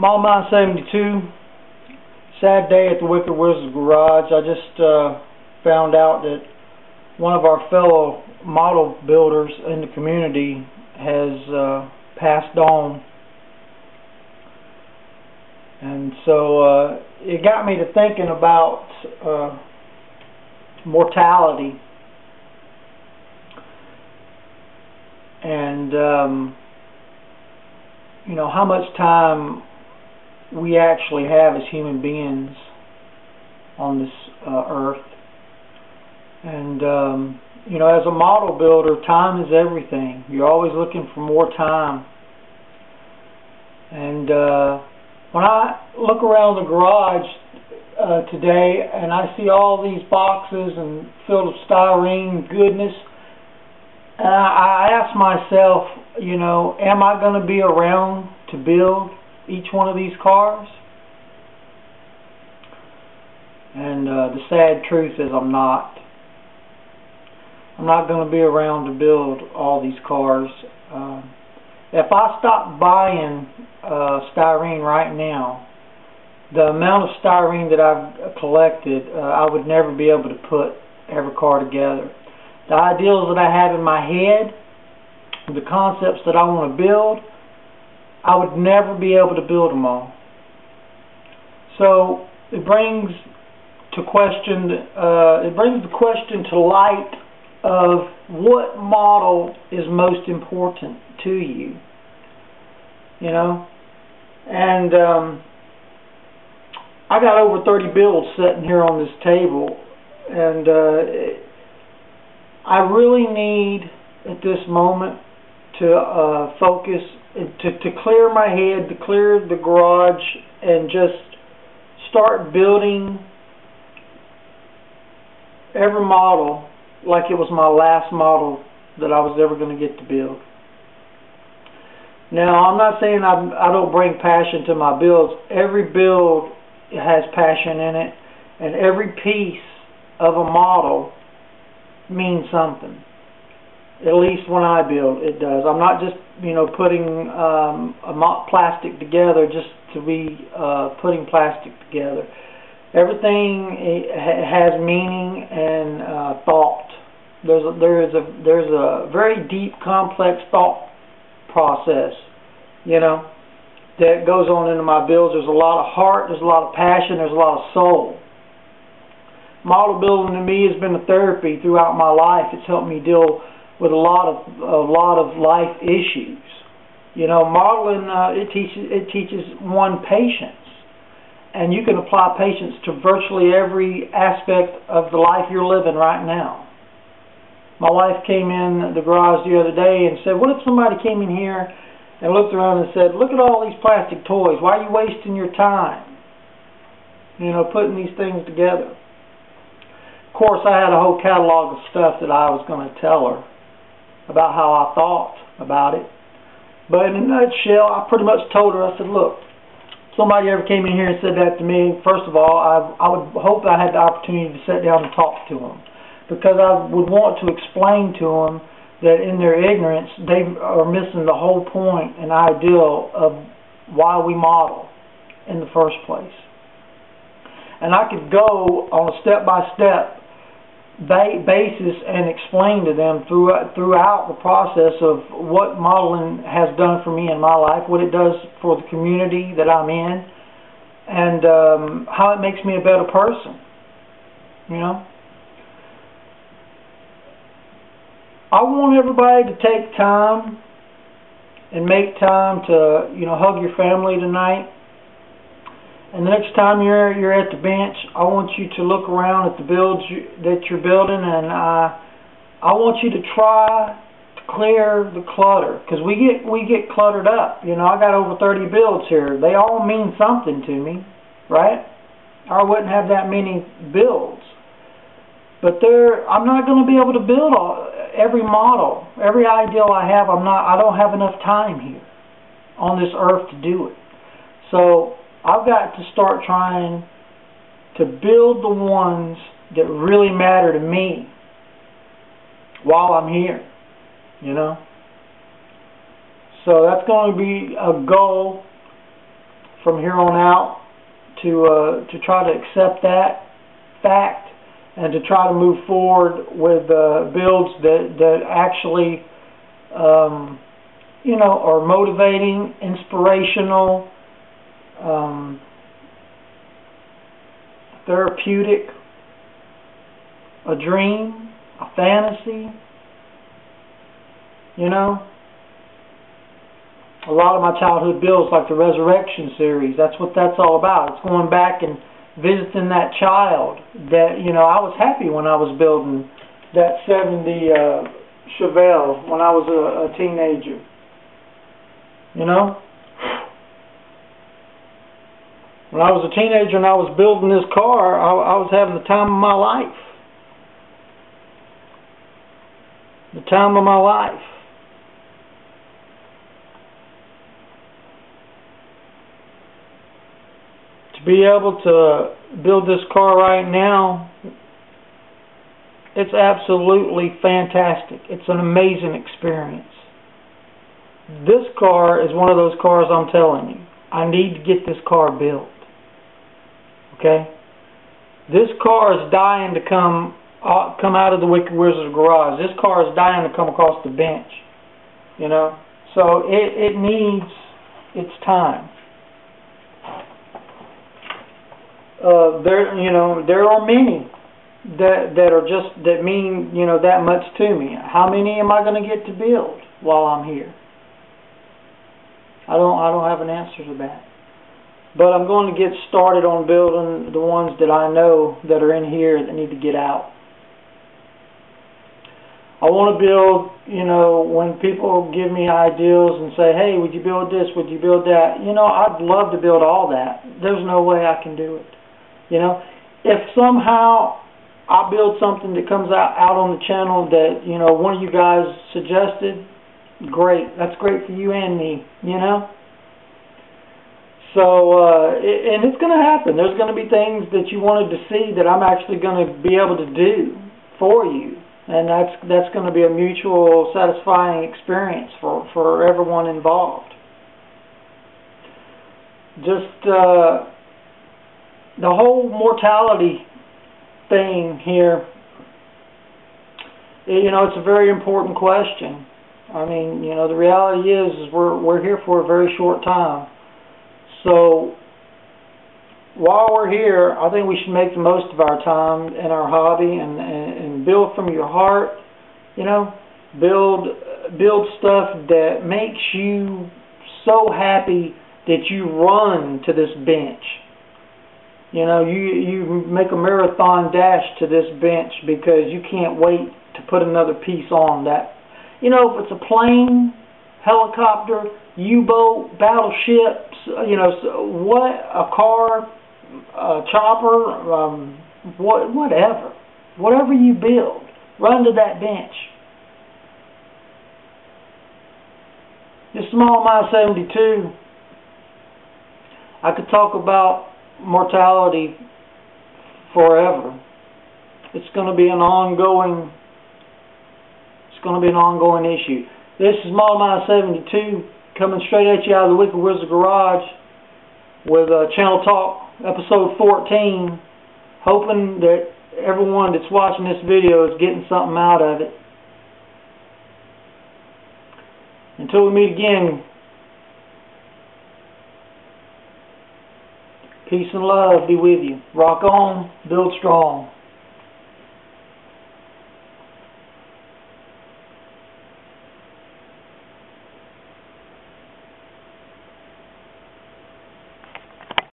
Model 972, sad day at the Wicked Wizard's garage. I just found out that one of our fellow model builders in the community has passed on. And so it got me to thinking about mortality. And you know, how much time we actually have as human beings on this earth. And you know, as a model builder, time is everything. You're always looking for more time. And when I look around the garage today and I see all these boxes and filled with styrene goodness, and I ask myself, you know, am I going to be around to build each one of these cars? And the sad truth is I'm not. I'm not going to be around to build all these cars. If I stopped buying styrene right now, the amount of styrene that I've collected, I would never be able to put every car together. The ideals that I have in my head, the concepts that I want to build, I would never be able to build them all. So it brings the question to light of what model is most important to you. You know, and I got over 30 builds sitting here on this table, and I really need at this moment to focus, to clear my head, to clear the garage, and just start building every model like it was my last model that I was ever going to get to build. Now, I'm not saying I don't bring passion to my builds. Every build has passion in it, and every piece of a model means something. At least when I build, it does. I'm not just, you know, putting plastic together just to be putting plastic together. Everything has meaning and thought. There's a very deep, complex thought process, you know, that goes on into my builds. There's a lot of heart, there's a lot of passion, there's a lot of soul. Model building to me has been a therapy throughout my life. It's helped me deal with a lot of life issues. You know, modeling it teaches one patience, and you can apply patience to virtually every aspect of the life you're living right now. My wife came in the garage the other day and said, what if somebody came in here and looked around and said, look at all these plastic toys, why are you wasting your time, you know, putting these things together? Of course, I had a whole catalog of stuff that I was going to tell her about how I thought about it. But in a nutshell, I pretty much told her, I said, look, somebody ever came in here and said that to me, first of all, I would hope I had the opportunity to sit down and talk to them, because I would want to explain to them that in their ignorance, they are missing the whole point and ideal of why we model in the first place. And I could go on a step-by-step basis and explain to them throughout the process of what modeling has done for me in my life, what it does for the community that I'm in, and how it makes me a better person, you know. I want everybody to take time and make time to, you know, hug your family tonight. And the next time you're at the bench, I want you to look around at the builds that you're building, and I want you to try to clear the clutter, because we get cluttered up. You know, I got over 30 builds here. They all mean something to me, right? I wouldn't have that many builds. But I'm not going to be able to build every model, every ideal I have. I don't have enough time here on this earth to do it. So I've got to start trying to build the ones that really matter to me while I'm here, you know. So that's going to be a goal from here on out to try to accept that fact and to try to move forward with builds that actually you know, are motivating, inspirational, therapeutic, a dream, a fantasy, you know. A lot of my childhood builds, like the Resurrection series, that's what that's all about. It's going back and visiting that child that, you know, I was happy when I was building that 70 Chevelle when I was a teenager, you know. When I was a teenager and I was building this car, I was having the time of my life. The time of my life. To be able to build this car right now, it's absolutely fantastic. It's an amazing experience. This car is one of those cars I'm telling you, I need to get this car built. Okay? This car is dying to come out of the Wicked Wizard's garage. This car is dying to come across the bench. You know? So it needs its time. There are many that mean, you know, that much to me. How many am I going to get to build while I'm here? I don't have an answer to that. But I'm going to get started on building the ones that I know that are in here that need to get out. I want to build, you know, when people give me ideas and say, hey, would you build this, would you build that? You know, I'd love to build all that. There's no way I can do it. You know, if somehow I build something that comes out on the channel that, you know, one of you guys suggested, great. That's great for you and me, you know. So, and it's going to happen. There's going to be things that you wanted to see that I'm actually going to be able to do for you. And that's going to be a mutual satisfying experience for everyone involved. Just the whole mortality thing here, you know, it's a very important question. I mean, you know, the reality is we're here for a very short time. So while we're here, I think we should make the most of our time and our hobby and build from your heart, you know, build stuff that makes you so happy that you run to this bench. You know, you make a marathon dash to this bench because you can't wait to put another piece on that. You know, if it's a plane, helicopter, U-boat, battleships, you know, what, a car, a chopper, whatever you build, run to that bench. This Small Mind 72, I could talk about mortality forever. It's going to be an ongoing issue. This is Small Mind 72 coming straight at you out of the Wicked Wizard Garage with Channel Talk episode 14, hoping that everyone that's watching this video is getting something out of it. Until we meet again, peace and love be with you. Rock on, build strong.